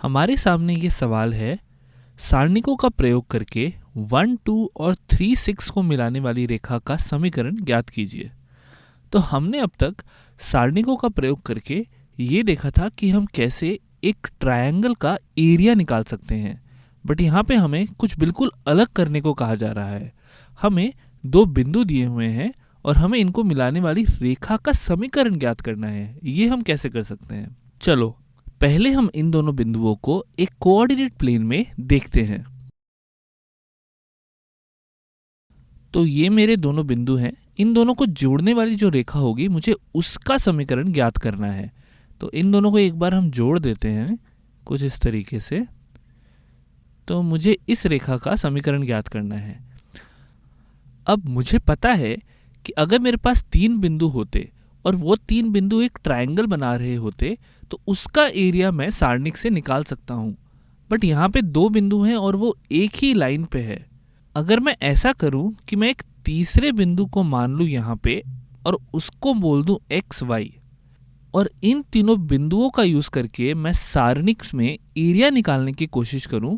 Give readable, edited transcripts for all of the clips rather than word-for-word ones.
हमारे सामने ये सवाल है, सारणिकों का प्रयोग करके 1, 2 और 3, 6 को मिलाने वाली रेखा का समीकरण ज्ञात कीजिए। तो हमने अब तक सारणिकों का प्रयोग करके ये देखा था कि हम कैसे एक ट्रायंगल का एरिया निकाल सकते हैं, बट यहाँ पे हमें कुछ बिल्कुल अलग करने को कहा जा रहा है। हमें दो बिंदु दिए हुए हैं और हमें इनको मिलाने वाली रेखा का समीकरण ज्ञात करना है। ये हम कैसे कर सकते हैं? चलो पहले हम इन दोनों बिंदुओं को एक कोऑर्डिनेट प्लेन में देखते हैं। तो ये मेरे दोनों बिंदु हैं। इन दोनों को जोड़ने वाली जो रेखा होगी मुझे उसका समीकरण ज्ञात करना है। तो इन दोनों को एक बार हम जोड़ देते हैं कुछ इस तरीके से। तो मुझे इस रेखा का समीकरण ज्ञात करना है। अब मुझे पता है कि अगर मेरे पास 3 बिंदु होते और वो 3 बिंदु एक ट्रायंगल बना रहे होते तो उसका एरिया मैं सारणिक से निकाल सकता हूँ। बट यहाँ पे 2 बिंदु हैं और वो एक ही लाइन पे है। अगर मैं ऐसा करूं कि मैं एक तीसरे बिंदु को मान लूं यहाँ पे और उसको बोल दूं एक्स वाई, और इन तीनों बिंदुओं का यूज करके मैं सारणिक में एरिया निकालने की कोशिश करूं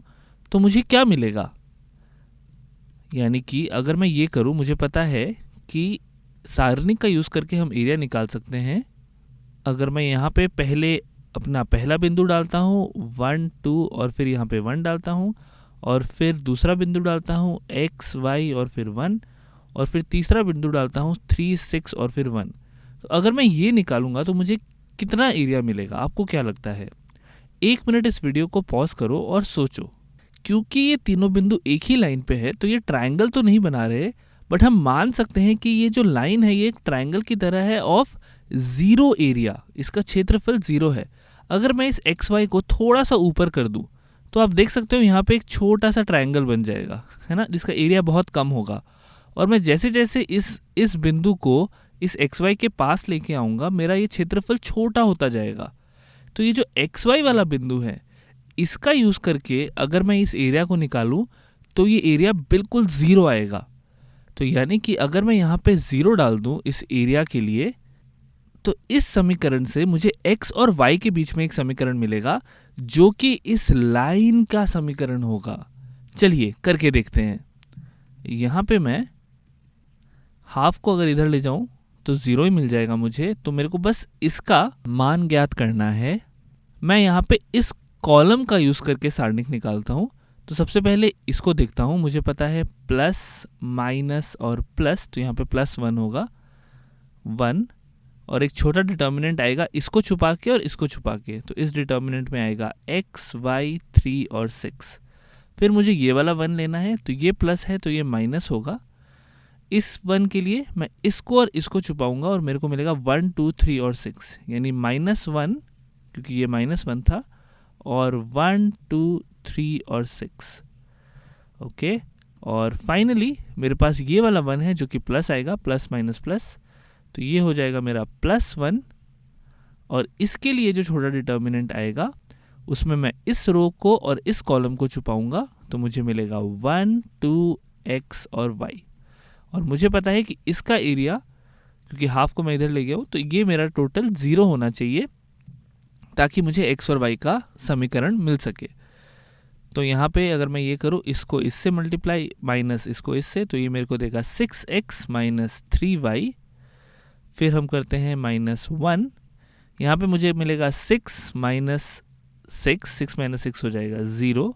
तो मुझे क्या मिलेगा? यानी कि अगर मैं ये करूं, मुझे पता है कि सारणिक का यूज करके हम एरिया निकाल सकते हैं। अगर मैं यहाँ पे पहले अपना पहला बिंदु डालता हूँ 1, 2 और फिर यहाँ पे 1 डालता हूँ, और फिर दूसरा बिंदु डालता हूँ एक्स वाई और फिर 1, और फिर तीसरा बिंदु डालता हूँ 3, 6 और फिर 1। तो अगर मैं ये निकालूंगा तो मुझे कितना एरिया मिलेगा? आपको क्या लगता है? 1 मिनट इस वीडियो को पॉज करो और सोचो। क्योंकि ये तीनों बिंदु एक ही लाइन पे है तो ये ट्रायंगल तो नहीं बना रहे, बट हम मान सकते हैं कि ये जो लाइन है ये एक ट्रायंगल की तरह है ऑफ जीरो एरिया। इसका क्षेत्रफल 0 है। अगर मैं इस एक्स वाई को थोड़ा सा ऊपर कर दूं तो आप देख सकते हो यहाँ पे एक छोटा सा ट्रायंगल बन जाएगा, है ना, जिसका एरिया बहुत कम होगा। और मैं जैसे जैसे इस बिंदु को इस एक्स वाई के पास लेके आऊँगा, मेरा ये क्षेत्रफल छोटा होता जाएगा। तो ये जो एक्स वाई वाला बिंदु है, इसका यूज़ करके अगर मैं इस एरिया को निकालूं तो ये एरिया बिल्कुल 0 आएगा। तो यानी कि अगर मैं यहाँ पे 0 डाल दूं इस एरिया के लिए, तो इस समीकरण से मुझे x और y के बीच में एक समीकरण मिलेगा जो कि इस लाइन का समीकरण होगा। चलिए करके देखते हैं। यहाँ पे मैं हाफ को अगर इधर ले जाऊं तो 0 ही मिल जाएगा मुझे। तो मेरे को बस इसका मान ज्ञात करना है। मैं यहाँ पे इस कॉलम का यूज़ करके सारणिक निकालता हूँ। तो सबसे पहले इसको देखता हूँ। मुझे पता है प्लस माइनस और प्लस, तो यहाँ पे +1 होगा 1, और एक छोटा डिटर्मिनेंट आएगा इसको छुपा के और इसको छुपा के। तो इस डिटर्मिनेंट में आएगा x, y, 3 और 6। फिर मुझे ये वाला 1 लेना है, तो ये प्लस है तो ये माइनस होगा। इस 1 के लिए मैं इसको और इसको छुपाऊंगा और मेरे को मिलेगा 1, 2, 3 और 6, यानी -1, क्योंकि ये -1 था, और 1, 2, 3 और 6। ओके, और फाइनली मेरे पास ये वाला 1 है जो कि प्लस आएगा, प्लस माइनस प्लस, तो ये हो जाएगा मेरा +1। और इसके लिए जो छोटा डिटर्मिनेंट आएगा उसमें मैं इस रो को और इस कॉलम को छुपाऊंगा, तो मुझे मिलेगा 1, 2, x और y। और मुझे पता है कि इसका एरिया, क्योंकि हाफ को मैं इधर ले गया हूँ, तो ये मेरा टोटल 0 होना चाहिए ताकि मुझे x और y का समीकरण मिल सके। तो यहाँ पे अगर मैं ये करूँ, इसको इससे मल्टीप्लाई माइनस इसको इससे, तो ये मेरे को देगा 6x माइनस 3y। फिर हम करते हैं -1, यहाँ पे मुझे मिलेगा 6 माइनस 6 माइनस 6 हो जाएगा 0,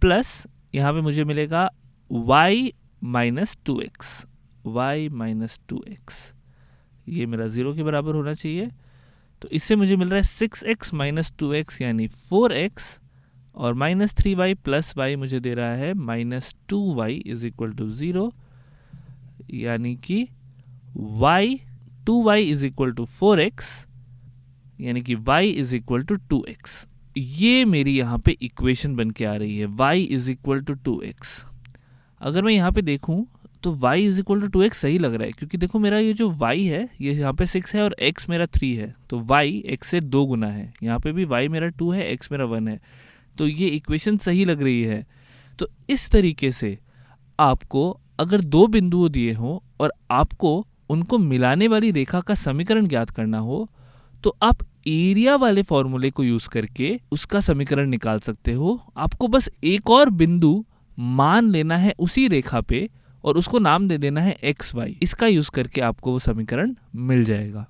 प्लस यहाँ पे मुझे मिलेगा y minus 2x, y minus 2x, ये मेरा 0 के बराबर होना चाहिए। तो इससे मुझे मिल रहा है 6x माइनस 2x यानी 4x, और -3y प्लस y मुझे दे रहा है -2y इज इक्वल टू 0, यानी कि y 2y is equal to 4x, यानी कि y is equal to 2x। ये मेरी यहाँ पे इक्वेशन बन के आ रही है, y is equal to 2x। अगर मैं यहाँ पे देखूँ तो y is equal to 2x सही लग रहा है, क्योंकि देखो मेरा ये जो y है ये यहाँ पे 6 है और x मेरा 3 है, तो y x से 2 गुना है। यहाँ पे भी y मेरा 2 है, x मेरा 1 है, तो ये इक्वेशन सही लग रही है। तो इस तरीके से आपको अगर 2 बिंदुओं दिए हों और आपको उनको मिलाने वाली रेखा का समीकरण ज्ञात करना हो, तो आप एरिया वाले फॉर्मूले को यूज करके उसका समीकरण निकाल सकते हो। आपको बस एक और बिंदु मान लेना है उसी रेखा पे और उसको नाम दे देना है XY। इसका यूज करके आपको वो समीकरण मिल जाएगा।